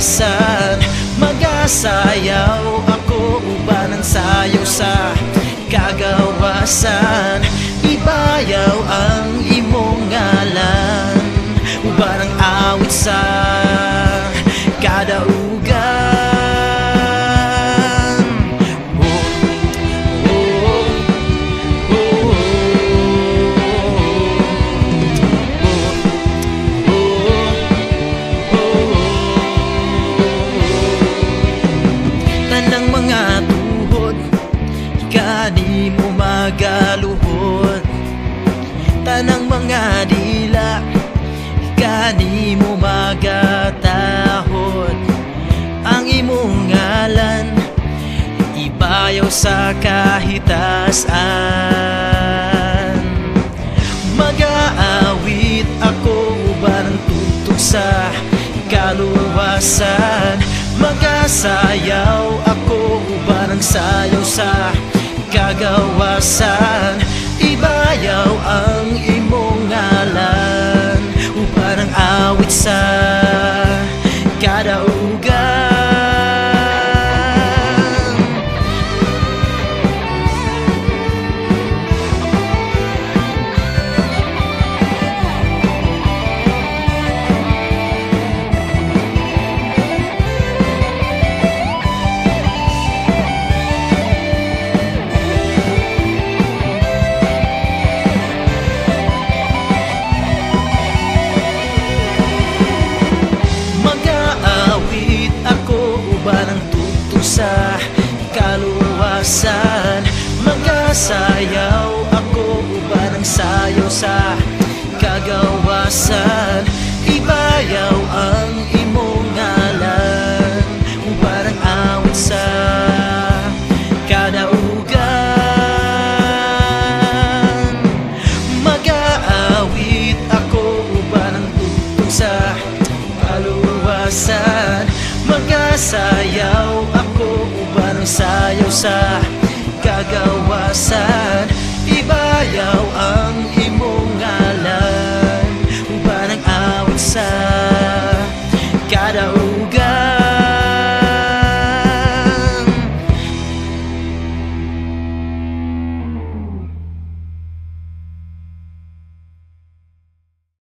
kagawasan. Magasayaw ako uban ng sayaw sa kagawasan. Ibayaw ang imong ngalan uban ng awit sa kadaugan. Tanang mga tuhod, ikani mo magaluhod. Tanang mga dila, ikani mo magatahod. Ang imong ngalan, ibayaw sa kahitasan. Mag-aawit ako uban ng tugtog sa kaluwasan. Magasayaw ako uban ng sayaw sa kagawasan. Ibayaw ang imong ngalan uban ng awit sa kadaugan. Sa kaluwasan, magasayaw ako uban ng sayaw sa kagawasan. Ibayaw ang imong ngalan uban ng awit sa kadaugan. Mag-aawit ako uban ng tugtog sa kaluwasan. Magasayaw ako uban ng sayaw sa kagawasan.